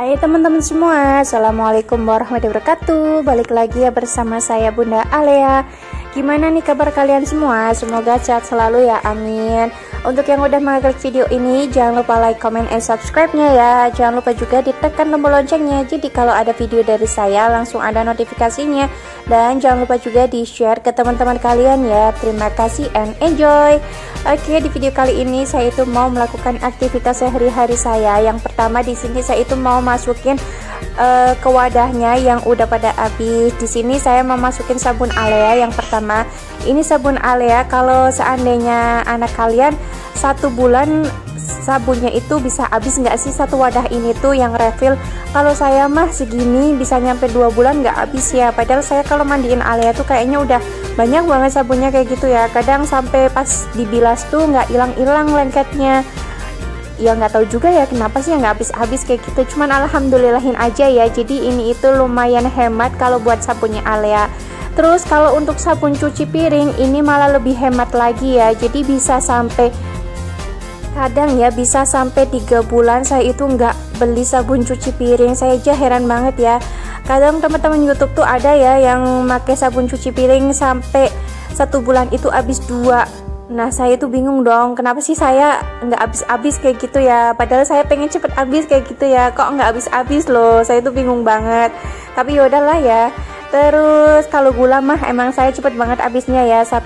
Hai teman-teman semua, Assalamualaikum warahmatullahi wabarakatuh. Balik lagi ya bersama saya Bunda Alea. Gimana nih kabar kalian semua? Semoga sehat selalu ya, amin. Untuk yang udah mengklik video ini, jangan lupa like, comment, and subscribe-nya ya. Jangan lupa juga ditekan tombol loncengnya, jadi kalau ada video dari saya langsung ada notifikasinya. Dan jangan lupa juga di-share ke teman-teman kalian ya. Terima kasih and enjoy. Oke, di video kali ini saya itu mau melakukan aktivitas sehari-hari saya. Yang pertama di sini saya itu mau masukin ke wadahnya yang udah pada habis. Di sini saya mau masukin sabun Alea. Yang pertama, ini sabun Alea. Kalau seandainya anak kalian 1 bulan sabunnya itu bisa habis nggak sih satu wadah ini tuh yang refill? Kalau saya mah segini bisa nyampe 2 bulan nggak habis ya. Padahal saya kalau mandiin Alea tuh kayaknya udah banyak banget sabunnya kayak gitu ya. Kadang sampai pas dibilas tuh nggak hilang-hilang lengketnya. Ya nggak tahu juga ya kenapa sih nggak habis-habis kayak gitu. Cuman alhamdulillahin aja ya. Jadi ini itu lumayan hemat kalau buat sabunnya Alea. Terus kalau untuk sabun cuci piring ini malah lebih hemat lagi ya. Jadi bisa sampai kadang ya bisa sampai 3 bulan saya itu nggak beli sabun cuci piring. Saya aja heran banget ya. Kadang teman-teman YouTube tuh ada ya yang pakai sabun cuci piring sampai 1 bulan itu habis 2. Nah saya itu bingung dong, kenapa sih saya nggak habis-habis kayak gitu ya. Padahal saya pengen cepet habis kayak gitu ya, kok nggak habis-habis loh. Saya itu bingung banget. Tapi yaudahlah ya. Terus kalau gula mah emang saya cepet banget habisnya ya. 1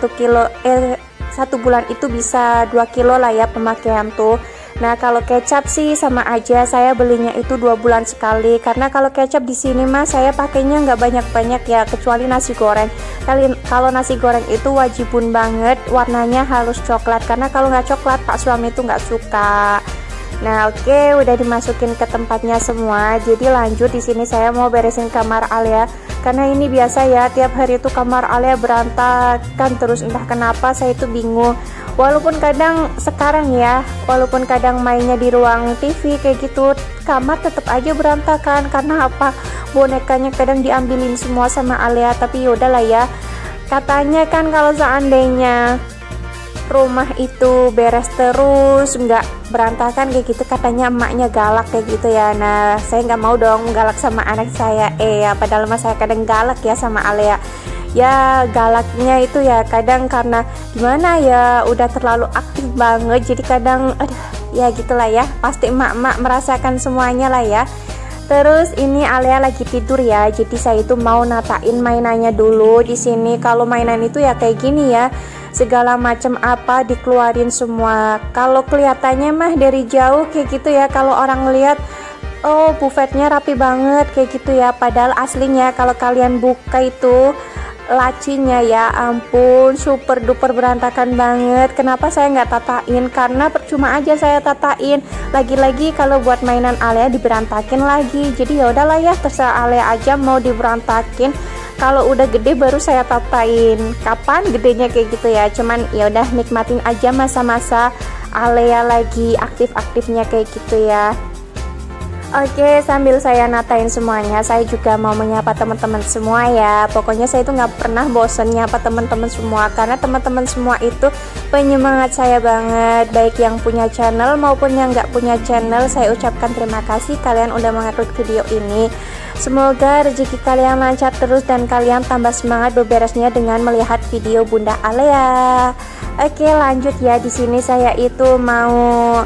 bulan itu bisa 2 kilo lah ya pemakaian tuh. Nah kalau kecap sih sama aja, saya belinya itu 2 bulan sekali. Karena kalau kecap di sini mah saya pakainya nggak banyak-banyak ya, kecuali nasi goreng. Kalau nasi goreng itu wajibun banget warnanya harus coklat, karena kalau nggak coklat pak suami itu nggak suka. Nah oke, udah dimasukin ke tempatnya semua. Jadi lanjut di sini saya mau beresin kamar Alea. Karena ini biasa ya, tiap hari itu kamar Alea berantakan terus, entah kenapa saya itu bingung. Walaupun kadang sekarang ya, walaupun kadang mainnya di ruang TV kayak gitu, kamar tetap aja berantakan. Karena apa? Bonekanya kadang diambilin semua sama Alea. Tapi yaudahlah ya. Katanya kan kalau seandainya rumah itu beres terus, nggak berantakan kayak gitu, katanya emaknya galak kayak gitu ya. Nah saya nggak mau dong galak sama anak saya ya, padahal mah saya kadang galak ya sama Alea. Ya galaknya itu ya kadang karena gimana ya, udah terlalu aktif banget. Jadi kadang aduh ya gitulah ya, pasti emak-emak merasakan semuanya lah ya. Terus ini Alea lagi tidur ya, jadi saya itu mau natain mainannya dulu di sini. Kalau mainan itu ya kayak gini ya, segala macam apa dikeluarin semua. Kalau kelihatannya mah dari jauh kayak gitu ya, kalau orang lihat oh buffetnya rapi banget kayak gitu ya. Padahal aslinya kalau kalian buka itu lacinya ya ampun super duper berantakan banget. Kenapa saya nggak tatain? Karena percuma aja saya tatain. Lagi-lagi kalau buat mainan Alea diberantakin lagi. Jadi ya udahlah ya, terserah Alea aja mau diberantakin. Kalau udah gede baru saya tatain. Kapan gedenya kayak gitu ya. Cuman ya udah nikmatin aja masa-masa Alea lagi aktif-aktifnya kayak gitu ya. Oke, sambil saya natain semuanya, saya juga mau menyapa teman-teman semua ya. Pokoknya saya itu nggak pernah bosen nyapa teman-teman semua, karena teman-teman semua itu penyemangat saya banget. Baik yang punya channel maupun yang nggak punya channel, saya ucapkan terima kasih kalian udah mengupload video ini. Semoga rezeki kalian lancar terus dan kalian tambah semangat beberesnya dengan melihat video Bunda Alea. Oke, lanjut ya. Di sini saya itu mau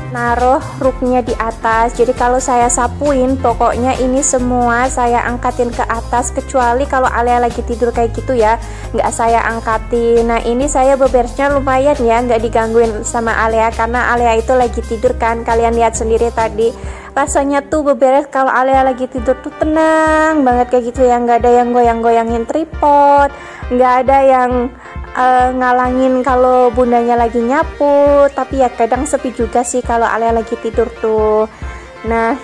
naruh ruknya di atas. Jadi kalau saya sapuin, pokoknya ini semua saya angkatin ke atas, kecuali kalau Alea lagi tidur kayak gitu ya, nggak saya angkatin. Nah ini saya beberesnya lumayan ya, nggak digangguin sama Alea, karena Alea itu lagi tidur kan. Kalian lihat sendiri tadi, rasanya tuh beberes kalau Alea lagi tidur tuh tenang banget kayak gitu ya. Nggak ada yang goyang-goyangin tripod, nggak ada yang ngalangin kalau bundanya lagi nyapu. Tapi ya kadang sepi juga sih kalau Alea lagi tidur tuh. Nah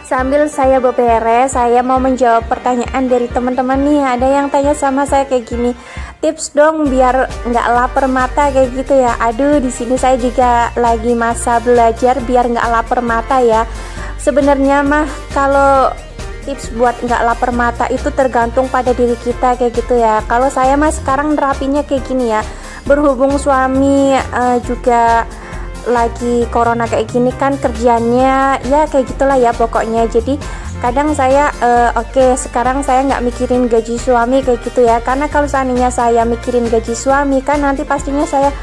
sambil saya beberes, saya mau menjawab pertanyaan dari teman-teman nih. Ada yang tanya sama saya kayak gini, tips dong biar nggak lapar mata kayak gitu ya. Aduh, di sini saya juga lagi masa belajar biar nggak lapar mata ya. Sebenarnya mah kalau tips buat nggak lapar mata itu tergantung pada diri kita kayak gitu ya. Kalau saya mah sekarang nerapinya kayak gini ya, berhubung suami juga lagi corona kayak gini kan kerjanya ya kayak gitulah ya pokoknya. Jadi kadang saya oke, sekarang saya nggak mikirin gaji suami kayak gitu ya, karena kalau seandainya saya mikirin gaji suami kan nanti pastinya saya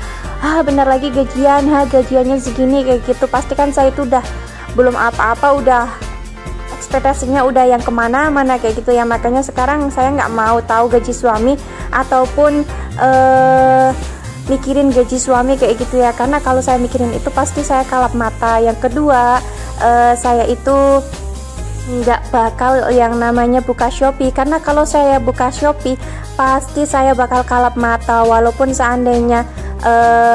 bentar lagi gajian, gajiannya segini kayak gitu, pastikan saya itu udah belum apa-apa, udah ekspektasinya udah yang kemana-mana kayak gitu ya. Makanya sekarang saya nggak mau tahu gaji suami ataupun mikirin gaji suami kayak gitu ya, karena kalau saya mikirin itu pasti saya kalap mata. Yang kedua, saya itu nggak bakal yang namanya buka Shopee, karena kalau saya buka Shopee pasti saya bakal kalap mata. Walaupun seandainya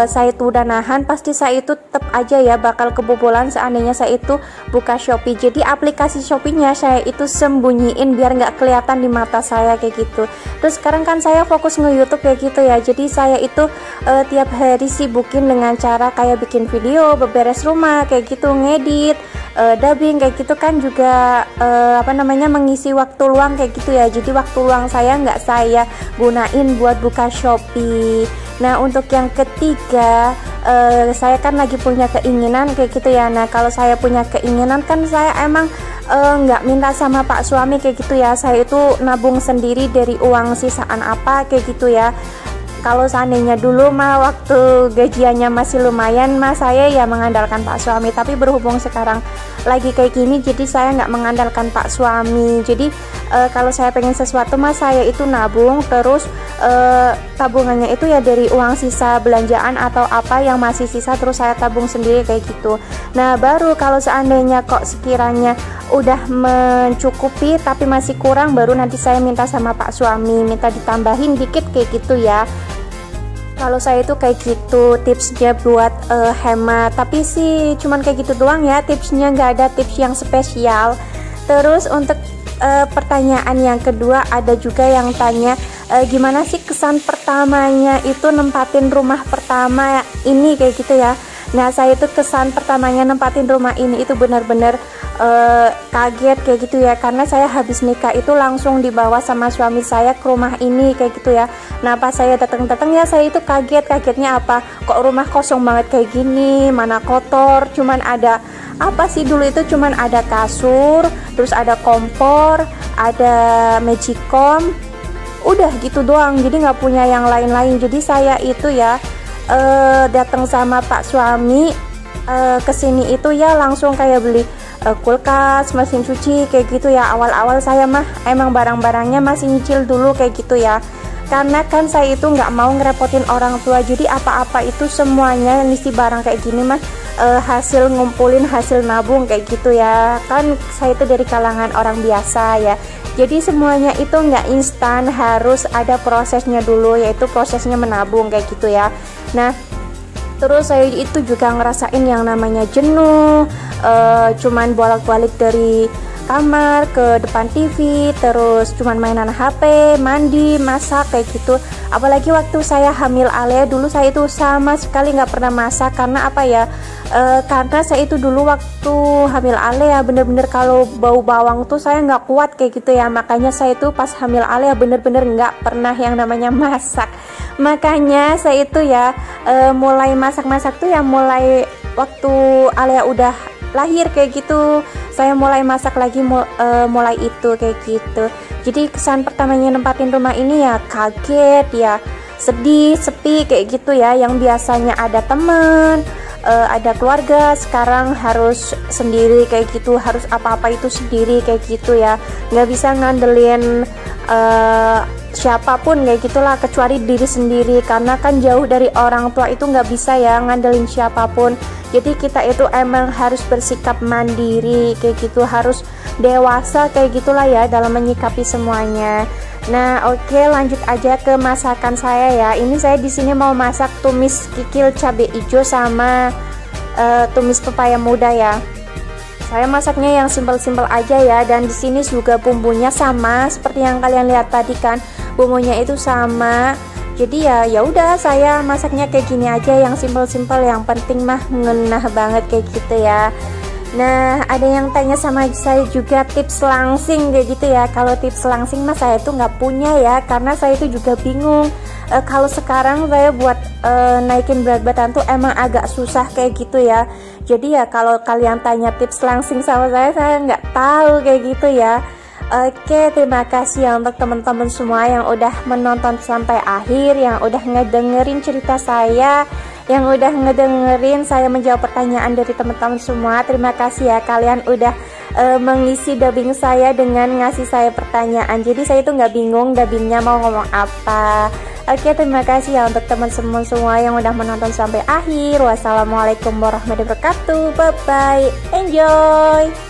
saya itu udah nahan, pasti saya itu tetap aja ya bakal kebobolan seandainya saya itu buka Shopee. Jadi aplikasi Shopee-nya saya itu sembunyiin biar nggak kelihatan di mata saya kayak gitu. Terus sekarang kan saya fokus nge-YouTube kayak gitu ya, jadi saya itu tiap hari sibukin dengan cara kayak bikin video, beberes rumah kayak gitu, ngedit, dubbing kayak gitu kan juga mengisi waktu luang kayak gitu ya. Jadi waktu luang saya nggak saya gunain buat buka Shopee. Nah untuk yang ketiga, saya kan lagi punya keinginan kayak gitu ya. Nah kalau saya punya keinginan kan saya emang nggak minta sama pak suami kayak gitu ya, saya itu nabung sendiri dari uang sisaan apa kayak gitu ya. Kalau seandainya dulu mah waktu gajiannya masih lumayan mah saya ya mengandalkan pak suami, tapi berhubung sekarang lagi kayak gini jadi saya nggak mengandalkan pak suami. Jadi kalau saya pengen sesuatu mah saya itu nabung, terus tabungannya itu ya dari uang sisa belanjaan atau apa yang masih sisa terus saya tabung sendiri kayak gitu. Nah baru kalau seandainya kok sekiranya udah mencukupi tapi masih kurang, baru nanti saya minta sama pak suami, minta ditambahin dikit kayak gitu ya. Kalau saya itu kayak gitu tipsnya buat hemat, tapi sih cuman kayak gitu doang ya tipsnya, nggak ada tips yang spesial. Terus untuk pertanyaan yang kedua, ada juga yang tanya gimana sih kesan pertamanya itu nempatin rumah pertama ini kayak gitu ya. Nah saya itu kesan pertamanya nempatin rumah ini itu benar-benar kaget kayak gitu ya, karena saya habis nikah itu langsung dibawa sama suami saya ke rumah ini kayak gitu ya. Nah pas saya datang ya saya itu kagetnya apa, kok rumah kosong banget kayak gini, mana kotor, cuman ada apa sih dulu itu, cuman ada kasur, terus ada kompor, ada magicom, udah gitu doang, jadi nggak punya yang lain-lain. Jadi saya itu ya datang sama pak suami kesini itu ya langsung kayak beli kulkas, mesin cuci kayak gitu ya. Awal-awal saya mah emang barang-barangnya masih nyicil dulu kayak gitu ya, karena kan saya itu nggak mau ngerepotin orang tua. Jadi apa-apa itu semuanya ngisi barang kayak gini mah hasil ngumpulin, hasil nabung kayak gitu ya. Kan saya itu dari kalangan orang biasa ya, jadi semuanya itu nggak instan, harus ada prosesnya dulu, yaitu prosesnya menabung kayak gitu ya. Nah terus saya itu juga ngerasain yang namanya jenuh, cuman bolak-balik dari kamar ke depan TV, terus cuman mainan HP, mandi, masak kayak gitu. Apalagi waktu saya hamil Alea dulu, saya itu sama sekali nggak pernah masak. Karena apa ya, karena saya itu dulu waktu hamil Alea bener-bener kalau bau bawang tuh saya nggak kuat kayak gitu ya. Makanya saya itu pas hamil Alea bener-bener nggak pernah yang namanya masak. Makanya saya itu ya mulai masak-masak tuh ya mulai waktu Alea udah lahir kayak gitu, saya mulai masak lagi, mulai itu kayak gitu. Jadi kesan pertamanya nempatin rumah ini ya kaget ya, sedih, sepi kayak gitu ya. Yang biasanya ada teman, ada keluarga, sekarang harus sendiri kayak gitu, harus apa-apa itu sendiri kayak gitu ya, nggak bisa ngandelin siapapun kayak gitulah kecuali diri sendiri, karena kan jauh dari orang tua itu nggak bisa ya ngandelin siapapun. Jadi kita itu emang harus bersikap mandiri kayak gitu, harus dewasa kayak gitulah ya dalam menyikapi semuanya. Nah oke, lanjut aja ke masakan saya ya. Ini saya di sini mau masak tumis kikil cabai hijau sama tumis pepaya muda ya. Saya masaknya yang simpel-simpel aja ya, dan di sini juga bumbunya sama seperti yang kalian lihat tadi kan, bumbunya itu sama. Jadi ya udah saya masaknya kayak gini aja, yang simpel-simpel, yang penting mah ngenah banget kayak gitu ya. Nah ada yang tanya sama saya juga tips langsing kayak gitu ya. Kalau tips langsing mah saya tuh nggak punya ya, karena saya itu juga bingung Kalau sekarang saya buat naikin berat badan tuh emang agak susah kayak gitu ya. Jadi ya kalau kalian tanya tips langsing sama saya nggak tahu kayak gitu ya. Oke, terima kasih ya untuk teman-teman semua yang udah menonton sampai akhir, yang udah ngedengerin cerita saya, yang udah ngedengerin saya menjawab pertanyaan dari teman-teman semua. Terima kasih ya kalian udah mengisi dubbing saya dengan ngasih saya pertanyaan. Jadi saya itu nggak bingung dubbingnya mau ngomong apa. Oke, terima kasih ya untuk teman-teman semua yang udah menonton sampai akhir. Wassalamualaikum warahmatullahi wabarakatuh. Bye bye. Enjoy.